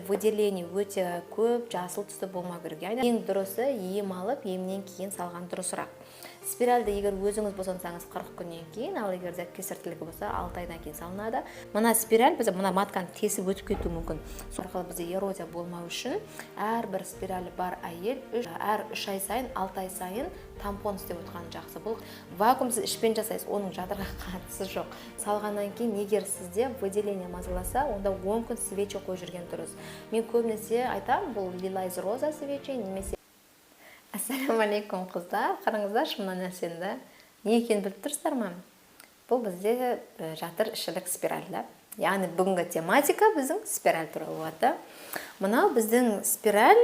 выделение өте көп, жасыл түсті болмау керек. Яғни ең дұрысы ем алып, емнен кейін салған дұрысырақ. Спиральді егер өзіңіз босансаңыз 40 күннен кейін, ал егер де кесартілігі болса 6 айдан кейін салынады. Мына спираль бізде мына матканы тесіп өтіп кетуі мүмкін. Сол арқылы бізде эрозия болмау үшін әрбір спиралі бар әйел әр 3 ай сайын, 6 ай сайын тампон істеп отырған жақсы. Бұл вакуум сіз ішпен жасайсыз, оның жатырға қатысы жоқ. Салғаннан кейін егер сізде выделение мазаласа, онда 10 күн свечи қойып жүрген дұрыс. Мен көбінесе айтам, бұл лила из роза свечи немесе. Ассалаумалейкум қыздар, қараңыздар мына нәрсені не екенін біліп тұрсыздар ма? Бұл бізде жатыр ішілік спираль. Яғни бүгінгі тематика біздің спираль туралы болады. Мынау біздің спираль,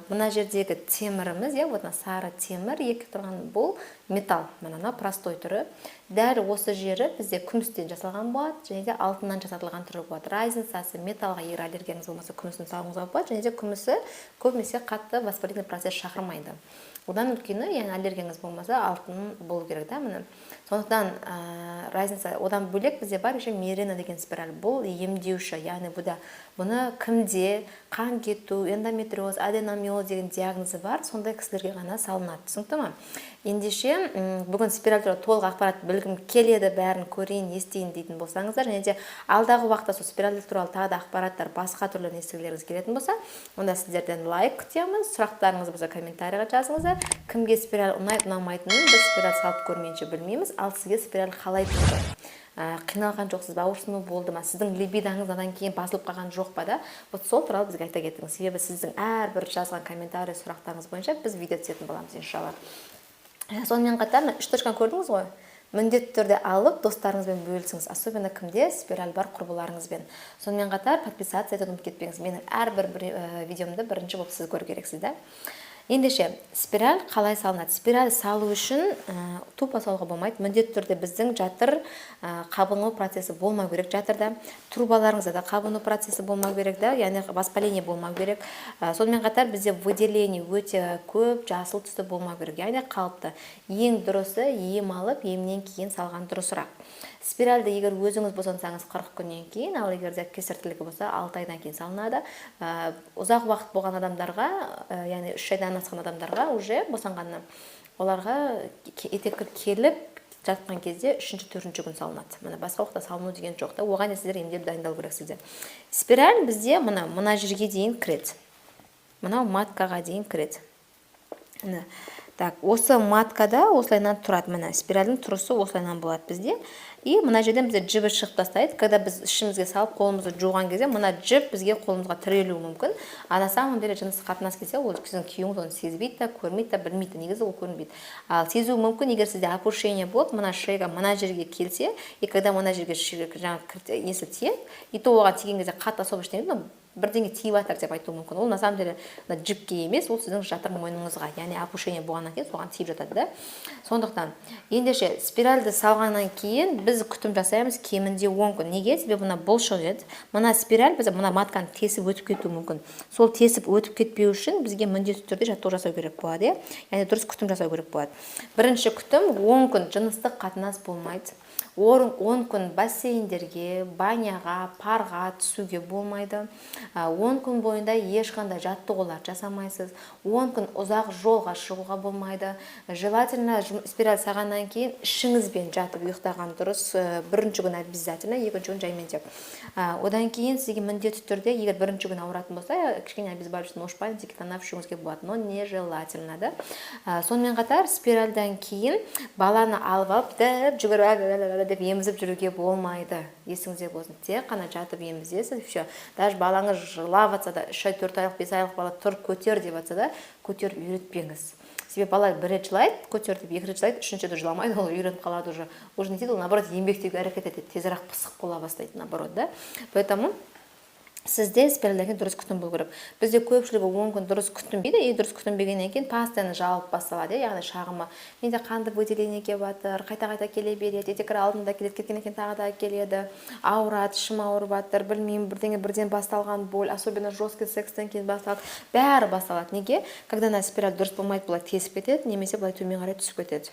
мына жердегі теміріміз, вот сары темір, екі тұрған бұл металл, мына простой түрі. Дәл осы жері бізде күмістен жасалған болады, және де алтыннан жасатылған түрі болады. Разницасы металлға егер аллергияңыз болмаса күмістен салуыңызға болады, және де күмісі көбінесе қатты воспалительный процесс шақырмайды. Одан үлкені, яғни аллергияңыз болмаса алтын болу керек, міне. Сондықтан разница одан бөлек бізде бар еще Мирена деген спираль. Бұл емдеуші, яғни бұны кімде қан кету, эндометриоз, аденомиоз деген диагнозы бар, сондай кісілерге ғана салынады. Түсінікті ме? Ендеше бүгін спираль туралы толық ақпарат білгім келеді, бәрін көрейін, естейін дейтін болсаңыздар, және де алдағы уақытта сол спираль туралы тағы да ақпараттар басқа түрлі естігілеріңіз келетін болса, онда сіздерден лайк күтеміз, сұрақтарыңыз болса комментарийға жазыңыздар. Кімге спираль ұнайды, ұнамайтынын біз спираль салып көрмейінше білмейміз, ал сізге спираль қалай тұрды? Қиналған жоқсыз ба, ауырсыну болды ма, сіздің либидоңыз одан кейін басылып қалған жоқ па да? Вот сол туралы бізге айта кетіңіз. Себебі сіздің әрбір жазған комментарий сұрақтарыңыз бойынша біз видео түсетін боламыз иншалла. Сонымен қатар 3 точканы көрдіңіз ғой? Міндетті түрде алып, достарыңызбен бөлісіңіз, особенно кімде спираль бар құрбыларыңызбен. Сонымен қатар подписаться етуді ұмытып кетпеңіз. Менің әрбір видеомды бірінші болып сіз көру керексіз да. Ендеше, спираль қалай салынады? Спираль салу үшін тупо салуға болмайды. Міндетті түрде біздің жатыр қабыну процесі болмау керек жатырда. Трубаларыңызда да қабыну процесі болмау керек да, яғни воспаление болмау керек. Сонымен қатар бізде выделение өте көп, жасыл түсті болмау керек, яғни қалыпты. Ең дұрысы ем алып, емнен кейін салған дұрысырақ. Спиральді егер өзіңіз босансаңыз 40 күннен кейін, ал егер де кесартілігі болса 6 айдан кейін салынады. Ұзақ уақыт болған адамдарға, яғни 3 айдан асқан адамдарға уже босанғаннан оларға етеккір келіп жатқан кезде 3-4 күн салынады. Мына басқа уақытта салыну деген жоқ та, оған сіздер емдеп дайындалу керексіздер. Спираль бізде мына жерге дейін кіреді. Мынау маткаға дейін кіреді. Так, осы маткада осылайнан тұрады, мына спиральдің тұрысы осылайнан болады бізде. И мына жерден бізде жібі шығып тастайды. Когда біз ішімізге салып қолымызды жуған кезде, мына жіп бізге қолымызға тірелуі мүмкін. На самом деле жыныстық қатынас келсе, ол сіздің күйеуіңіз оны сезбейді, көрмейді, білмейді, негізі ол көрінбейді. Ал сезуі мүмкін, егер сізде опушение болады, мына шейға, мына жерге келсе, и когда мына жерге несі тиеді, и то оған тиген кезде қатты особо ештеңе бірдеңе тиіп жатыр деп айтуы мүмкін. Ол на самом деле жіпке емес, ол сіздің жатыр мойныңызға, яғни опушение болғаннан кейін соған тиіп жатады да. Сондықтан, ендеше спиральді салғаннан кейін біз күтім жасаймыз кемінде 10 күн. Неге? Себебі мына бұлшық ет. Мына спираль біз мына матканы тесіп өтіп кетуі мүмкін. Сол тесіп өтіп кетпеу үшін бізге міндетті түрде жаттығу жасау керек болады, яғни дұрыс күтім жасау керек болады. Бірінші күтім 10 күн жыныстық қатынас болмайды. 10 күн бассейндерге, баняға, парға түсуге болмайды. 10 күн бойында ешқандай жаттығулар жасамайсыз. 10 күн ұзақ жолға шығуға болмайды. Желательно спираль салғаннан кейін ішіңізбен жатып ұйықтаған дұрыс. Бірінші күн обязательно, екінші күн жаймен тек. Одан кейін сізге міндетті түрде, егер бірінші күн ауыратын болса, кішкене обезболивающий антикитонав ішуіңізге болады, но не желательно да. Сонымен қатар спиральдан кейін баланы алып жүгіріп деп емізіп жүруге болмайды. Есіңізде болсын. Тек қана жатып емізесіз. Все. Даже балаңыз жылап жатса да, 3 ай, 4 айлық, 5 айлық бала тұр көтер деп жатса да, көтеріп үйретпеңіз. Себебі бала бір рет жылайды, көтер деп, 2 рет жылайды, 3-ші жыламайды, ол үйреніп қалады уже. Уже не дейді, ол наоборот еңбектеуге әрекет етеді, тезірек пысық бола бастайды, наоборот, да. Поэтому сізде спиральден дұрыс күтім болу керек. Бізде көпшілігі 10 күн дұрыс күтінбейді, и дұрыс күтінбегеннен кейін постоянно жалып басталады, яғни шағымы. Менде қанды выделение келіп жатыр, қайта-қайта келе береді, етеккір алдында келеді, кеткеннен кейін тағы да келеді, ауырады, ішім ауырып жатыр, білмеймін, бірден басталған боль, особенно жесткий секстен кейін басталады. Бәрі басталады. Неге? Когда спираль дұрыс болмайды, бұлай тесіп кетеді, немесе бұлай төмен қарай түсіп кетеді.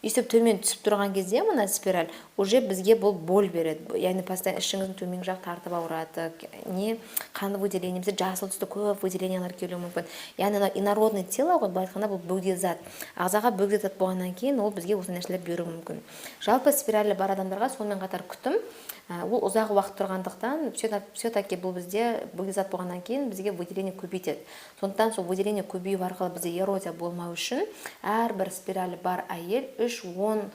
өйстіп төмен түсіп тұрған кезде мына спираль уже бізге бұл боль береді, яғни постоянно ішіңіздің төменгі жақ тартып ауырады, не қанды выделение, немесе жасыл түсті көп выделениялар келуі мүмкін. Яғни инородный тело ғой, былай айтқанда бұл бөгде зат. Ағзаға бөгде зат болғаннан кейін ол бізге осы нәрселер беруі мүмкін. Жалпы спиралі бар адамдарға сонымен қатар күтім ол ұзақ уақыт тұрғандықтан все-таки бұл бізде бөгде зат болғаннан кейін бізге выделение көбейтеді. Сондықтан сол выделение көбею арқылы бізде эрозия болмау үшін әрбір спиралі бар әйел 3-10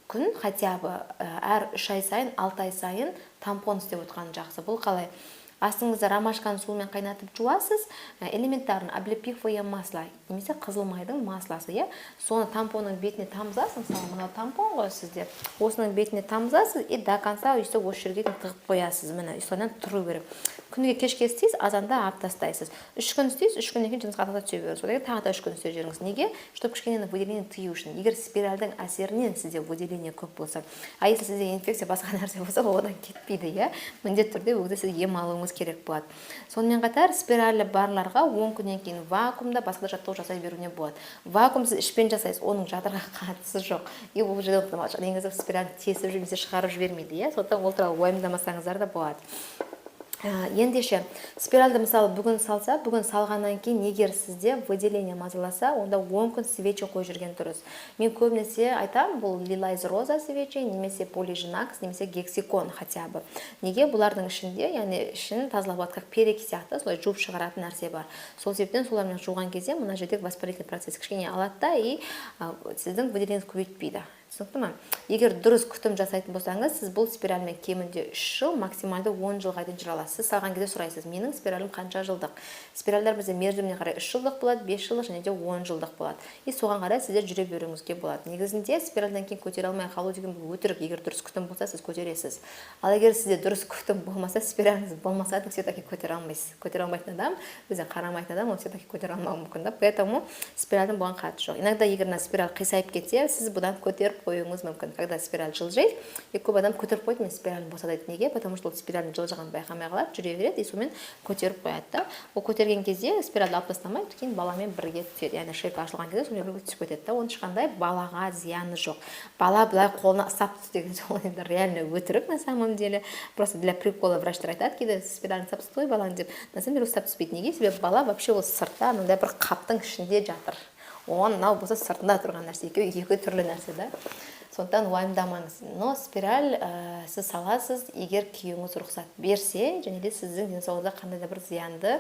күн хотя бы әр 3 ай сайын 6 ай сайын тампон істеп отырған жақсы. Бұл қалай? Астыңызды ромашканы суымен қайнатып жуасыз, элементарно облепиховое масло, немесе қызыл майдың масласы, соны тампонның бетіне тамызасыз, мысалы мынау тампон ғой сізде, осының бетіне тамызасыз и до конца өйстіп осы жерге тығып қоясыз, міне осылайынан тұру керек. Күніге кешке істейсіз, азанда алып тастайсыз. 3 күн істейсіз, 3 күннен кейін жынысқа тағы түсе бересіз. Содан кейін тағы да 3 күн істеп жүріңіз. Неге? Чтобы кішкене выделение тыю үшін. Егер спиральдің әсерінен сізде выделение көп болса, а если сізде инфекция басқа нәрсе болса, одан кетпейді, міндетті түрде өгде сіз ем алуыңыз керек болады. Сонымен қатар спиралі барларға 10 күннен кейін вакуумда басқа да жаттығу жасай беруіне болады. Вакуум сіз ішпен жасайсыз, оның жатырға қатысы жоқ. И ол жерде негізі спиральді тесіп немесе шығарып жібермейді, сондықтан ол туралы уайымдамасаңыздар да болады. Ендеше спиральді мысалы бүгін салса, бүгін салғаннан кейін егер сізде выделение мазаласа, онда 10 күн свечи қойып жүрген дұрыс. Мен көбінесе айтам, бұл лилайз роза свечи, немесе полижинакс, немесе гексикон хотя бы. Неге? Бұлардың ішінде, яғни ішін тазалап алады, как перек сияқты, солай жуып шығаратын нәрсе бар. Сол себептен солармен жуған кезде мына жердегі воспалительный процесс кішкене алады да и сіздің выделениеңіз көбейтпейді. Түсінікті ме? Егер дұрыс күтім жасайтын болсаңыз, сіз бұл спиральмен кемінде 3 жыл, максималды 10 жылға дейін жүре аласыз. Сіз салған кезде сұрайсыз, менің спиралім қанша жылдық? Спиральдар бізде мерзіміне қарай 3 жылдық болады, 5 жылдық және де 10 жылдық болады. И соған қарай сіздер жүре беруіңізге болады. Негізінде спиральдан кейін көтере алмай қалу деген бұл өтірік. Егер дұрыс күтім болса, сіз көтересіз. Ал егер сізде дұрыс күтім болмаса, спираліңіз болмаса, все-таки көтере алмайсыз. Көтере алмайтын адам, бізден қарамайтын адам, ол все-таки көтере алмауы мүмкін. Поэтому спиральдің бұған қатысы жоқ. Иногда егер спираль қисайып кетсе, сіз бұдан көтеріп қоюыңыз мүмкін. Когда спираль жылжиды, и көп адам көтеріп қойды, мен спиралін босатады. Неге? Потому что ол спиральдің жылжығанын байқамай қалады, жүре береді, и сонымен көтеріп қояды да. Ол көтерген кезде спиральді алып тастамай, кейін баламен бірге түседі. Яғни шейка ашылған кезде сонымен бірге түсіп кетеді да. Оның ешқандай балаға зияны жоқ. Бала былай қолына ұстап түс деген сол енді реально өтірік на самом деле. Просто для прикола врачтар айтады, кейде спиральін ұстап түсті ғой балаң деп. На самом деле ұстап түспейді. Неге? Себебі бала вообще ол сыртта, мындай бір қаптың ішінде жатыр. Оған мынау болса сыртында тұрған нәрсе, екі түрлі нәрсе да. Сондықтан уайымдамаңыз. Но спираль сіз саласыз, егер күйеуіңіз рұқсат берсе, және де сіздің денсаулығыңызға қандай да бір зиянды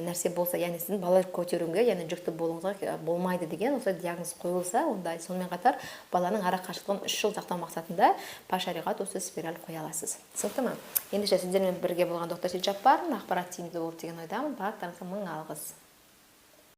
нәрсе болса, яғни сіздің бала көтеруіңге, яғни жүкті болуыңызға болмайды деген осы диагноз қойылса, онда сонымен қатар баланың ара қашықтығын 3 жыл сақтау мақсатында па шариғат осы спираль қоя аласыз. Түсінікті ме? Ендеше сіздермен бірге болған доктор Сиджаппар, ақпарат тиімді болды деген ойдамын. Барлықтарыңызға мың алғыс.